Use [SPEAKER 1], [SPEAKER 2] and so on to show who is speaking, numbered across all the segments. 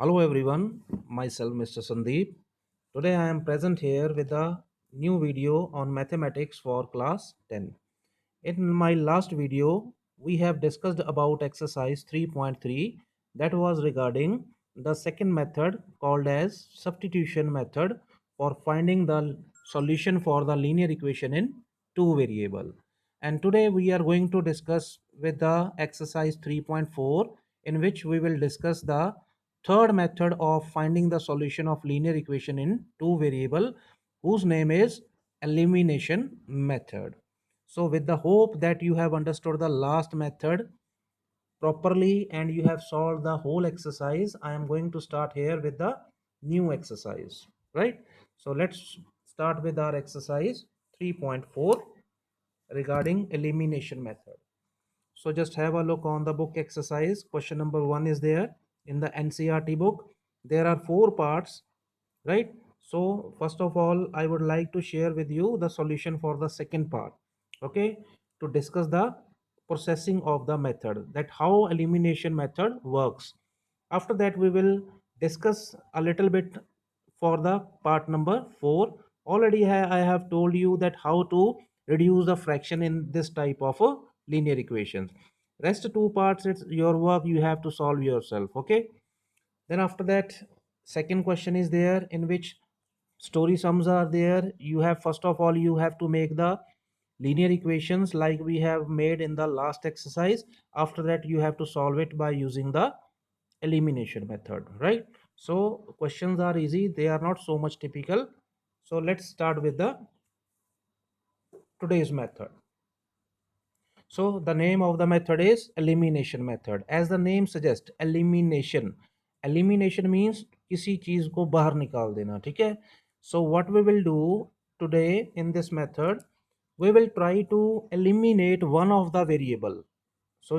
[SPEAKER 1] Hello everyone, myself Mr. Sandeep. Today I am present here with a new video on mathematics for class 10. In my last video, we have discussed about exercise 3.3 that was regarding the second method called as substitution method for finding the solution for the linear equation in two variable. And today we are going to discuss with the exercise 3.4 in which we will discuss the third method of finding the solution of linear equation in two variable whose name is elimination method. So, with the hope that you have understood the last method properly and you have solved the whole exercise, I am going to start here with the new exercise, right? So, let's start with our exercise 3.4 regarding elimination method. So, just have a look on the book exercise. Question number 1 is there in the NCERT book. There are four parts, right? So first of all, I would like to share with you the solution for the second part, okay, to discuss the processing of the method, that how elimination method works. After that we will discuss a little bit for the part number 4. Already I have told you that how to reduce the fraction in this type of a linear equations. Rest two parts, it's your work, you have to solve yourself, okay. Then after that, second question is there in which story sums are there. You have, first of all, you have to make the linear equations like we have made in the last exercise. After that, you have to solve it by using the elimination method, right? So questions are easy, they are not so much typical. So let's start with the today's method. So the name of the method is elimination method. As the name suggests, elimination. Elimination means किसी चीज को बाहर निकाल देना, ठीक है? So what we will do today in this method, we will try to eliminate one of the variable. So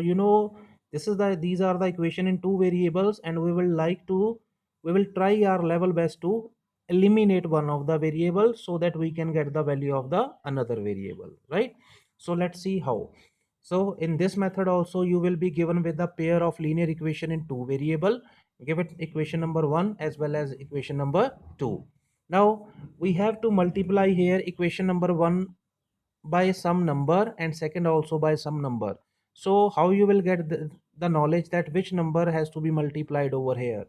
[SPEAKER 1] this is these are the equation in two variables, and we will try our level best to eliminate one of the variable so that we can get the value of the another variable, right? So let's see how. So in this method also you will be given with a pair of linear equation in two variable. Give it equation number 1 as well as equation number 2. Now we have to multiply here equation number 1 by some number and second also by some number. So how you will get the knowledge that which number has to be multiplied over here?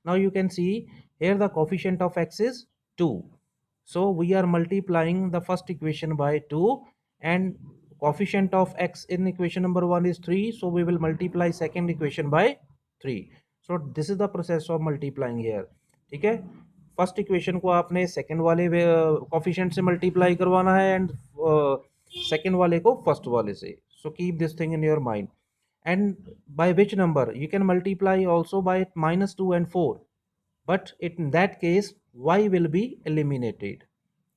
[SPEAKER 1] Now you can see here the coefficient of x is 2. So we are multiplying the first equation by 2, and coefficient of x in equation number 1 is 3, so we will multiply second equation by 3. So this is the process of multiplying here, ठीक है? First equation को आपने second वाले coefficient से multiply करवाना है and second वाले को फर्स्ट वाले से. So keep this thing in your mind. And by which number you can multiply also by -2 and 4, but in that case y will be eliminated,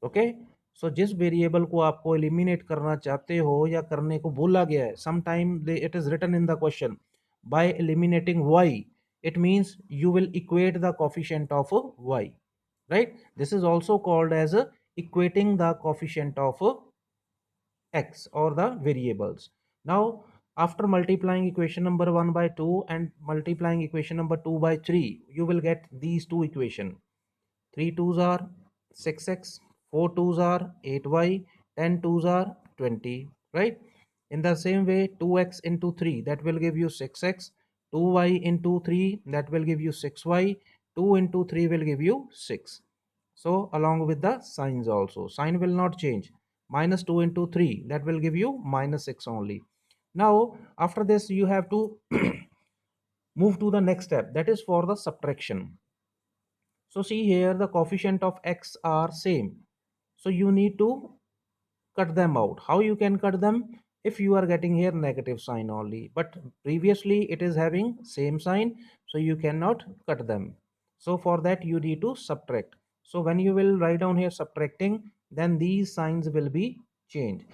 [SPEAKER 1] okay. So जिस variable को आपको eliminate करना चाहते हो या करने को बोला गया है, sometime it is written in the question by eliminating y, it means you will equate the coefficient of y, right? This is also called as equating the coefficient of x or the variables. Now after multiplying equation number 1 by 2 and multiplying equation number 2 by 3, you will get these two equation. 3 2s are 6x, 4 2s are 8y, 10 2s are 20, right? In the same way, 2x into 3, that will give you 6x, 2y into 3, that will give you 6y, 2 into 3 will give you 6. So along with the signs also, sign will not change. -2 into 3, that will give you -6 only. Now after this you have to move to the next step, that is for the subtraction. So see here the coefficient of x are same, so you need to cut them out. How you can cut them? If you are getting here negative sign only, but previously it is having same sign, so you cannot cut them. So for that you need to subtract. So when you will write down here subtracting, then these signs will be changed.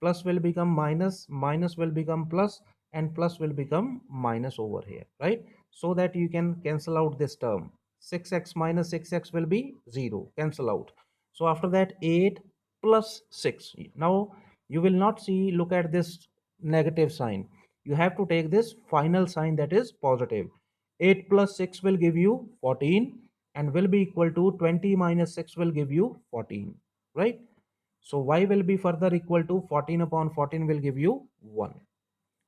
[SPEAKER 1] Plus will become minus, minus will become plus, and plus will become minus over here, right? So that you can cancel out this term. 6x minus 6x will be 0, cancel out. So after that 8 plus 6. Now you will not see, look at this negative sign. You have to take this final sign, that is positive. 8 plus 6 will give you 14 and will be equal to 20 minus 6 will give you 14, right? So y will be further equal to 14 upon 14 will give you 1.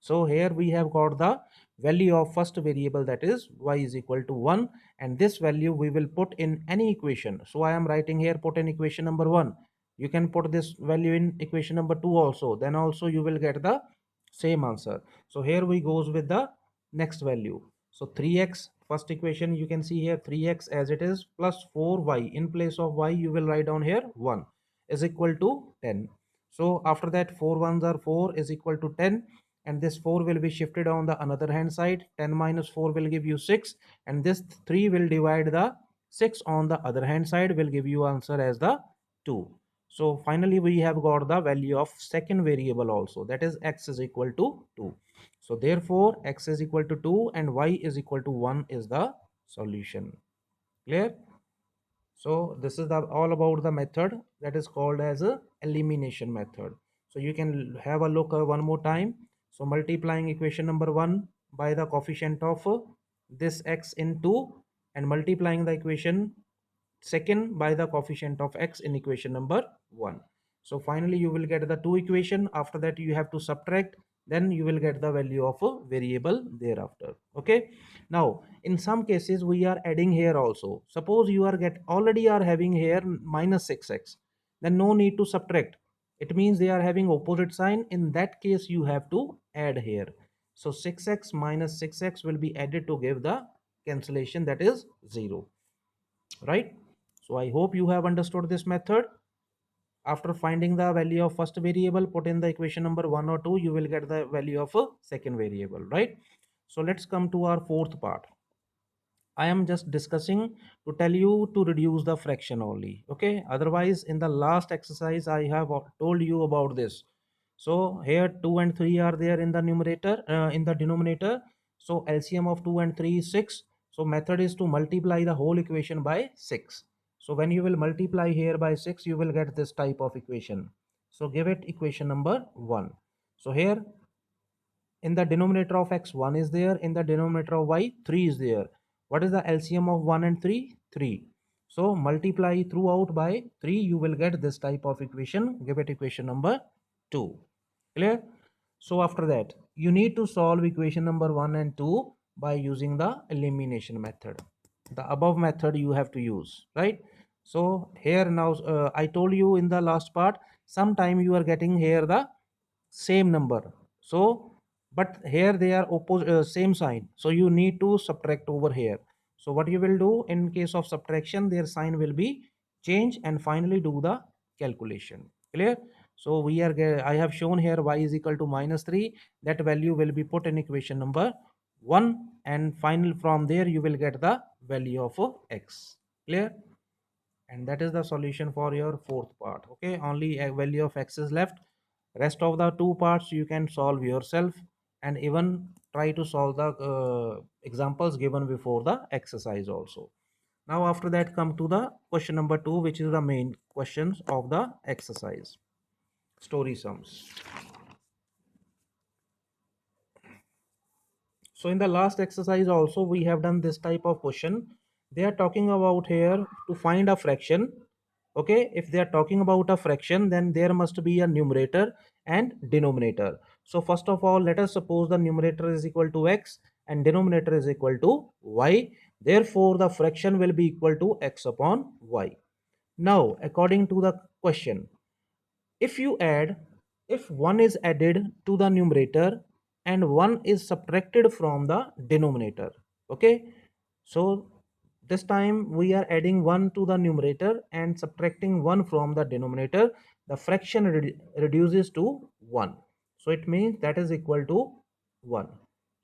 [SPEAKER 1] So here we have got the value of first variable, that is y is equal to 1, and this value we will put in any equation. So I am writing here, put in equation number 1. You can put this value in equation number 2 also, then also you will get the same answer. So here we goes with the next value. So 3x, first equation you can see here 3x as it is, plus 4y, in place of y you will write down here 1, is equal to 10. So after that 4 ones are 4 is equal to 10, and this 4 will be shifted on the another hand side. 10 minus 4 will give you 6, and this 3 will divide the 6 on the other hand side, will give you answer as the 2. So finally we have got the value of second variable also, that is x is equal to 2. So therefore x is equal to 2 and y is equal to 1 is the solution. Clear? So this is the all about the method that is called as a elimination method. So you can have a look one more time. So multiplying equation number 1 by the coefficient of this x in 2, and multiplying the equation second by the coefficient of x in equation number 1. So finally you will get the two equation. After that you have to subtract, then you will get the value of a variable thereafter. Okay, now in some cases we are adding here also. Suppose you are already are having here minus 6x, then no need to subtract. It means they are having opposite sign. In that case you have to add here. So 6x minus 6x will be added to give the cancellation, that is 0, right? So I hope you have understood this method. After finding the value of first variable, put in the equation number 1 or 2, you will get the value of a second variable, right? So let's come to our fourth part. I am just discussing to tell you to reduce the fraction only. Okay. Otherwise, in the last exercise, I have told you about this. So here 2 and 3 are there in the numerator, in the denominator. So LCM of 2 and 3 is 6. So method is to multiply the whole equation by 6. So when you will multiply here by 6, you will get this type of equation. So give it equation number 1. So here in the denominator of x 1 is there, in the denominator of y 3 is there. What is the LCM of 1 and 3? 3. So multiply throughout by 3, you will get this type of equation. Give it equation number 2. Clear? So after that you need to solve equation number 1 and 2 by using the elimination method. The above method you have to use, right? So here now I told you in the last part, sometime you are getting here the same number. So but here they are opposite, same sign, so you need to subtract over here. So what you will do in case of subtraction, their sign will be change and finally do the calculation. Clear? So we are I have shown here y is equal to minus 3. That value will be put in equation number 1, and final from there you will get the value of x. Clear? And that is the solution for your fourth part. Okay, only a value of x is left. Rest of the two parts you can solve yourself, and even try to solve the examples given before the exercise also. Now after that come to the question number 2, which is the main questions of the exercise, story sums. So in the last exercise also we have done this type of question. They are talking about here to find a fraction. Okay, if they are talking about a fraction, then there must be a numerator and denominator. So first of all, let us suppose the numerator is equal to x and denominator is equal to y. Therefore the fraction will be equal to x upon y. Now according to the question, if you add, if 1 is added to the numerator and 1 is subtracted from the denominator, okay, so this time we are adding 1 to the numerator and subtracting 1 from the denominator, the fraction reduces to 1. So it means that is equal to 1.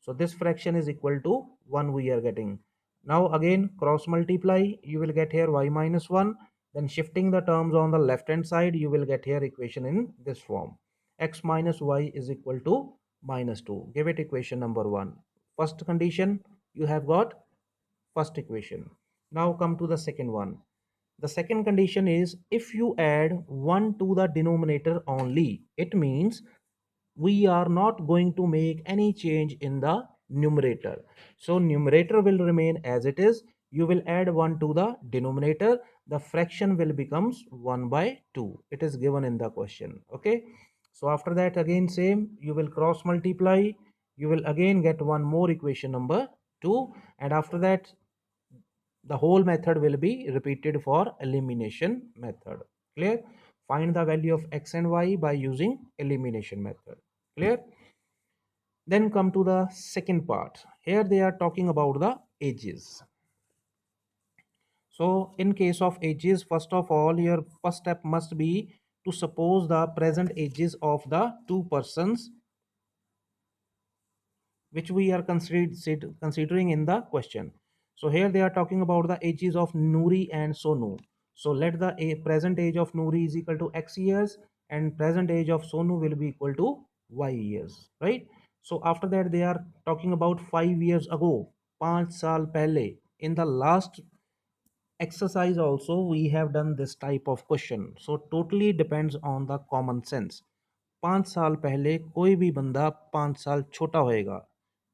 [SPEAKER 1] So this fraction is equal to 1 we are getting. Now again cross multiply, you will get here y minus 1. Then shifting the terms on the left hand side, you will get here equation in this form. X minus y is equal to minus 2. Give it equation number 1. First condition, you have got first equation. Now come to the second one. The second condition is if you add 1 to the denominator only, it means we are not going to make any change in the numerator. So numerator will remain as it is. You will add 1 to the denominator. The fraction will becomes 1 by 2. It is given in the question. Okay. So after that again same, you will cross multiply. You will again get one more equation number 2, and after that the whole method will be repeated for elimination method. Clear? Find the value of x and y by using elimination method. Clear? Then come to the second part. Here they are talking about the ages. So in case of ages, first of all, your first step must be to suppose the present ages of the two persons which we are considering in the question. So here they are talking about the ages of Noori and Sonu. So let the present age of Noori is equal to x years and present age of Sonu will be equal to y years, right? So after that they are talking about 5 years ago, 5 saal pehle. In the last exercise also we have done this type of question. So totally depends on the common sense. 5 साल पहले कोई भी बंदा 5 साल छोटा होएगा.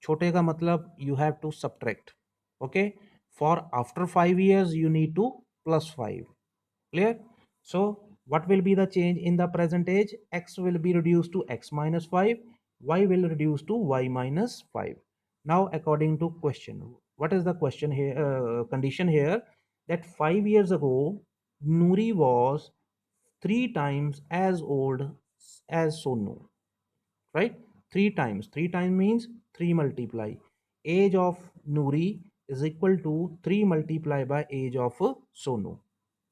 [SPEAKER 1] छोटे का मतलब you have to subtract. Okay. For after 5 years you need to plus 5. Clear? So what will be the change in the present age? X will be reduced to x minus 5. Y will reduce to y minus 5. Now according to question, what is the question here? Condition here that 5 years ago Nuri was 3 times as old as Sonu, right? 3 times. 3 times means 3 multiply. Age of Nuri is equal to 3 multiply by age of Sonu.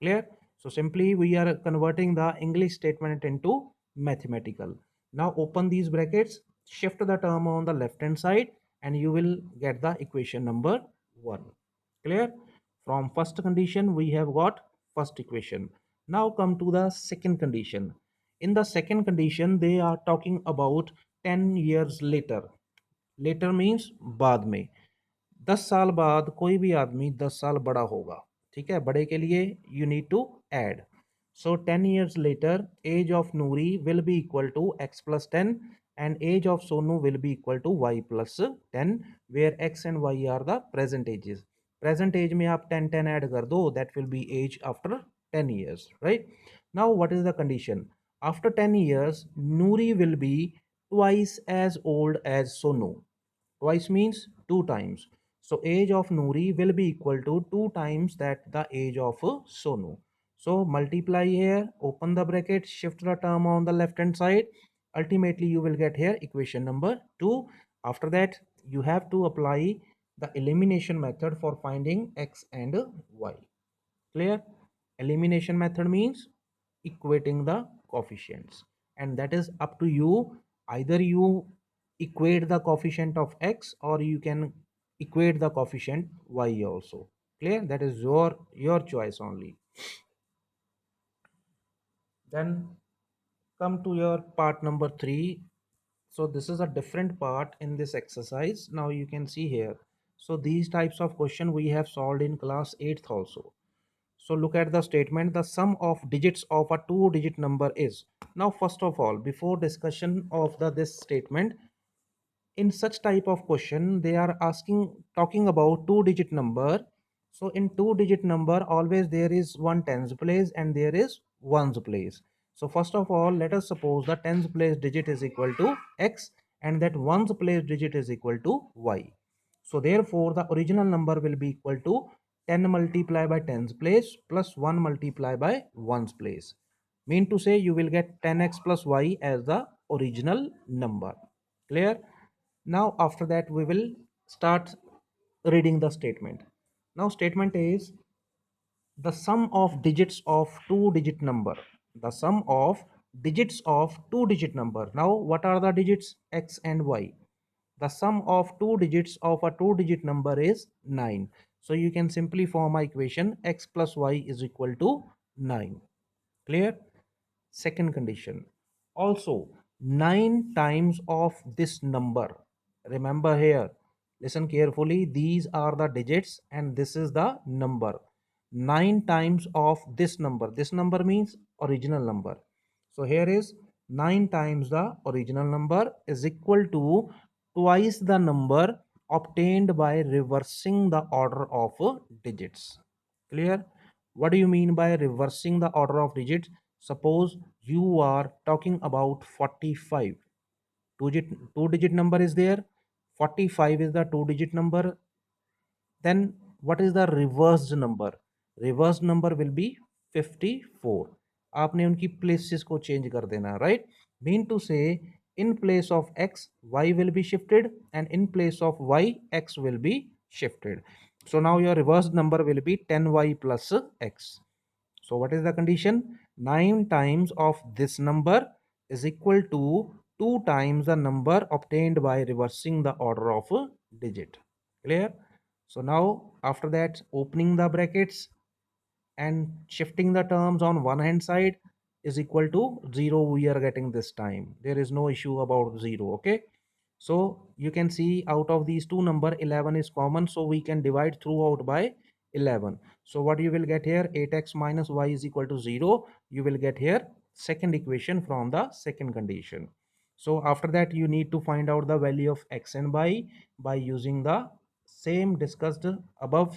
[SPEAKER 1] Clear? So simply we are converting the English statement into mathematical. Now open these brackets, shift the term on the left hand side and you will get the equation number 1. Clear? From first condition we have got first equation. Now come to the second condition. In the second condition they are talking about 10 years later. Later means बाद में. 10 साल बाद कोई भी आदमी 10 साल बड़ा होगा. ठीक है, बड़े के लिए you need to add. So 10 years later age of Noori will be equal to x plus 10 and age of Sonu will be equal to y plus 10 where x and y are the present ages. Present age में आप 10 10 add कर दो, that will be age after 10 years, right? Now what is the condition? After 10 years Noori will be twice as old as Sonu. Twice means 2 times. So age of Noori will be equal to 2 times that the age of Sonu. So multiply here, open the bracket, shift the term on the left hand side. Ultimately you will get here equation number 2. After that you have to apply the elimination method for finding x and y. Clear? Elimination method means equating the coefficients, and that is up to you. Either you equate the coefficient of x or you can equate the coefficient y also. Clear? That is your choice only. Then come to your part number 3. So this is a different part in this exercise. Now you can see here. So these types of question we have solved in class 8th also. So look at the statement. The sum of digits of a 2-digit number is. Now first of all, before discussion of this statement, in such type of question they are talking about 2-digit number. So in 2-digit number always there is one tens place and there is ones place. So first of all let us suppose the tens place digit is equal to x and that ones place digit is equal to y. So therefore the original number will be equal to 10 multiplied by tens place plus 1 multiplied by ones place. Mean to say you will get 10x plus y as the original number. Clear? Now after that we will start reading the statement. Now statement is the sum of digits of 2-digit number. The sum of digits of 2-digit number. Now what are the digits x and y? The sum of 2 digits of a 2-digit number is 9. So you can simply form a equation x plus y is equal to 9. Clear? Second condition. Also 9 times of this number. Remember here, listen carefully, these are the digits and this is the number. 9 times of this number. This number means original number. So here is 9 times the original number is equal to twice the number obtained by reversing the order of digits. Clear? What do you mean by reversing the order of digits? Suppose you are talking about 45. Two digit number is there. 45 is the two digit number. Then what is the reversed number? Reversed number will be 54. आपने उनकी places को change कर देना, right? Mean to say, in place of x, y will be shifted, and in place of y, x will be shifted. So now your reversed number will be 10y plus x. So what is the condition? 9 times of this number is equal to 2 times the number obtained by reversing the order of a digit. Clear? So now after that, opening the brackets and shifting the terms on one hand side is equal to 0 we are getting this time. There is no issue about 0. Okay. So you can see out of these two number 11 is common, so we can divide throughout by 11. So what you will get here, 8x minus y is equal to 0. You will get here second equation from the second condition. So after that you need to find out the value of x and y by using the same discussed above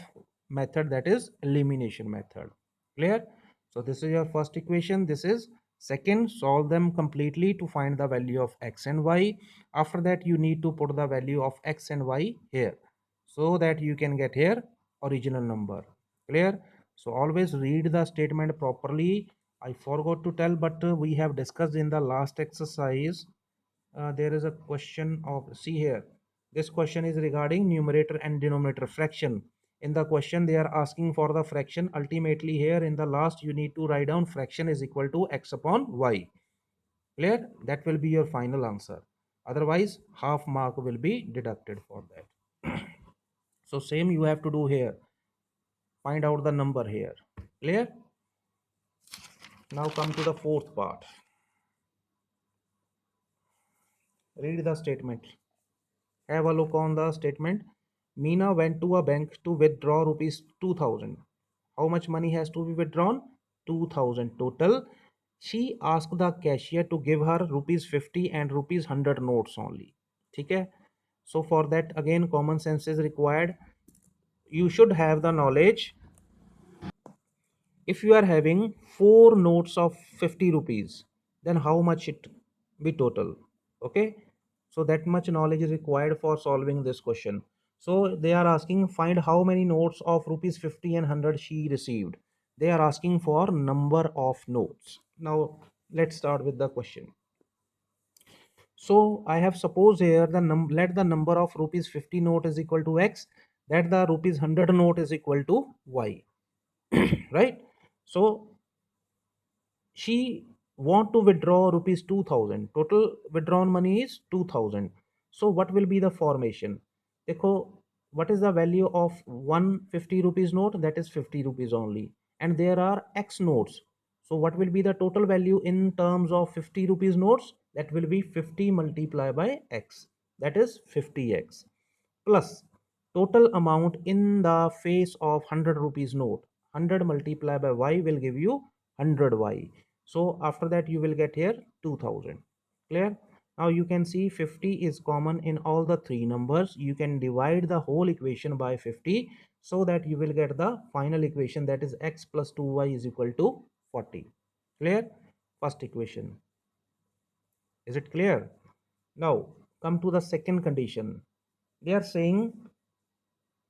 [SPEAKER 1] method, that is elimination method. Clear? So this is your first equation, this is second. Solve them completely to find the value of x and y. After that you need to put the value of x and y here so that you can get here original number. Clear? So always read the statement properly. I forgot to tell, but we have discussed in the last exercise. There is a question of, see here, this question is regarding numerator and denominator fraction. In the question they are asking for the fraction. Ultimately here in the last you need to write down fraction is equal to x upon y. Clear? That will be your final answer. Otherwise half mark will be deducted for that. So same you have to do here. Find out the number here. Clear? Now come to the fourth part. Read the statement. Have a look on the statement. Meena went to a bank to withdraw rupees 2000. How much money has to be withdrawn? 2000 total. She asked the cashier to give her rupees 50 and rupees 100 notes only. Okay? So for that again common sense is required. You should have the knowledge. If you are having 4 notes of 50 rupees, then how much it be total? Okay, so that much knowledge is required for solving this question. So they are asking find how many notes of rupees 50 and 100 she received. They are asking for number of notes. Now let's start with the question. So I have suppose here the let the number of rupees 50 note is equal to x, that the rupees 100 note is equal to y. Right? So she want to withdraw rupees 2000. Total withdrawn money is 2000. So what will be the formation? देखो, what is the value of 150 rupees note? That is 50 rupees only, and there are x notes. So what will be the total value in terms of 50 rupees notes? That will be 50 multiplied by x, that is 50x, plus total amount in the face of 100 rupees note. 100 multiplied by y will give you 100y. So after that you will get here 2000. Clear? Now you can see 50 is common in all the three numbers. You can divide the whole equation by 50 so that you will get the final equation, that is x plus 2y is equal to 40. Clear? First equation. Is it clear? Now come to the second condition. They are saying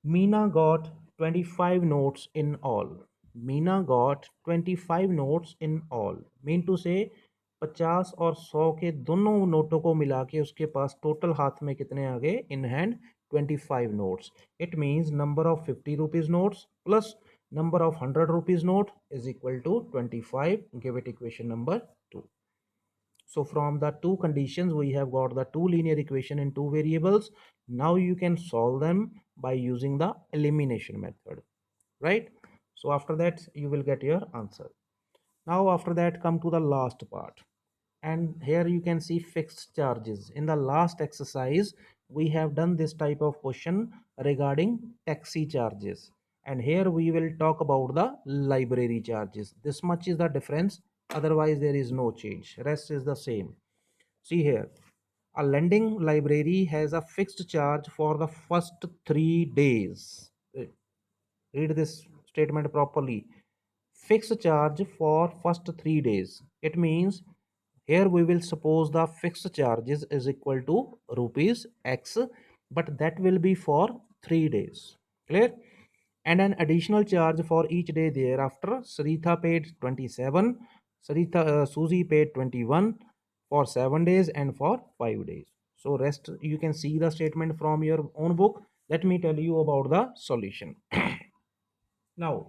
[SPEAKER 1] Meena got 25 notes in all. Meena got 25 notes in all. Mean to say 50 और 100 के दोनों नोटों को मिला के उसके पास total हाथ में कितने आ गए in hand? 25 notes. It means number of 50 rupees notes plus number of 100 rupees note is equal to 25. Give it equation number 2. So from the two conditions we have got the two linear equation in two variables. Now you can solve them by using the elimination method, right? So after that you will get your answer. Now after that come to the last part, and here you can see fixed charges. In the last exercise we have done this type of question regarding taxi charges, and here we will talk about the library charges. This much is the difference, otherwise there is no change, rest is the same. See here, A lending library has a fixed charge for the first 3 days. Read this statement properly. Fixed charge for first 3 days. It means here we will suppose the fixed charges is equal to rupees X, but that will be for 3 days. Clear? And an additional charge for each day thereafter. Saritha paid 27, Susie paid 21 for 7 days and for 5 days. So rest you can see the statement from your own book. Let me tell you about the solution. Now,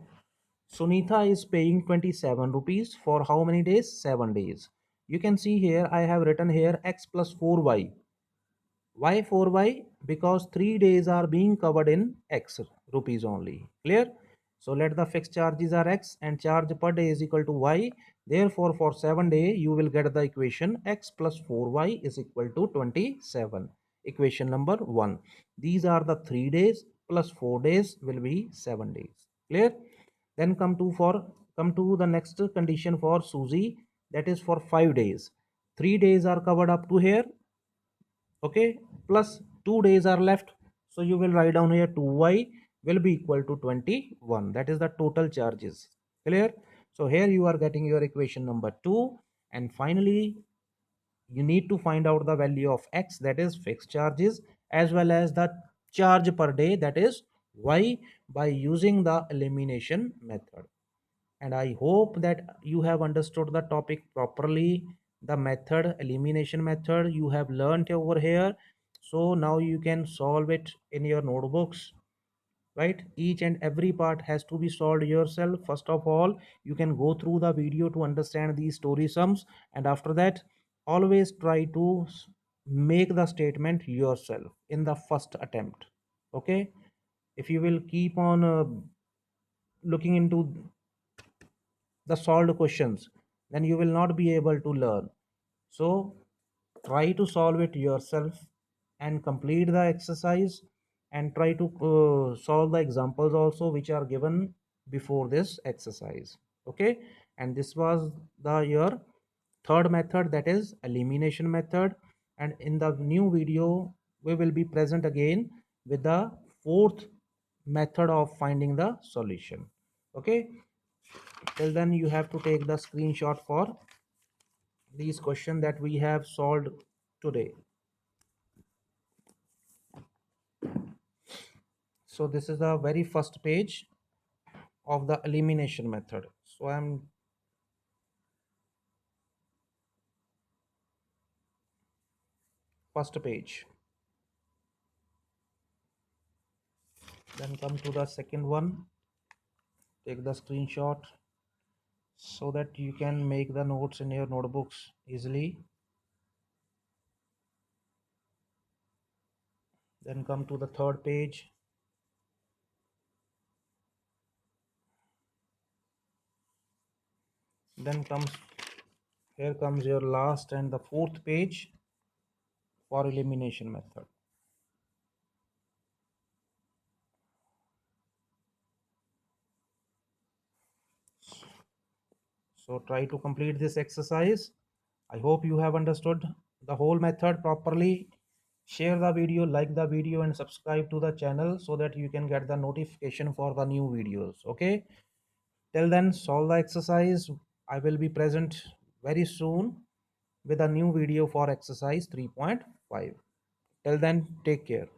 [SPEAKER 1] Sunitha is paying 27 rupees for how many days? 7 days. You can see here I have written here x plus 4y. Why 4y? Because 3 days are being covered in x rupees only. Clear? So let the fixed charges are x and charge per day is equal to y. Therefore, for 7 day you will get the equation x plus 4y is equal to 27. Equation number 1. These are the 3 days plus 4 days will be 7 days. Clear? Then come to the next condition for Susie, that is for 5 days. 3 days are covered up to here, okay, plus 2 days are left, so you will write down here 2y will be equal to 21. That is the total charges. Clear? So here you are getting your equation number 2. And finally you need to find out the value of x, that is fixed charges, as well as the charge per day, that is y, by using the elimination method. And I hope that you have understood the topic properly. The method, elimination method, you have learned over here. So now you can solve it in your notebooks, right? Each and every part has to be solved yourself. First of all, you can go through the video to understand these story sums, and after that always try to make the statement yourself in the first attempt. Okay, if you will keep on looking into the solved questions, then you will not be able to learn. So try to solve it yourself and complete the exercise, and try to solve the examples also which are given before this exercise. Okay, and this was the your third method, that is elimination method. And in the new video we will be present again with the fourth method of finding the solution. Okay, till then you have to take the screenshot for these questions that we have solved today. So this is the very first page of the elimination method. So I'm first page, then come to the second one, take the screenshot so that you can make the notes in your notebooks easily. Then come to the third page, then here comes your last and the fourth page for elimination method. So try to complete this exercise. I hope you have understood the whole method properly. Share the video, like the video, and subscribe to the channel so that you can get the notification for the new videos. Okay, till then solve the exercise. I will be present very soon with a new video for exercise 3.5. Till then, take care.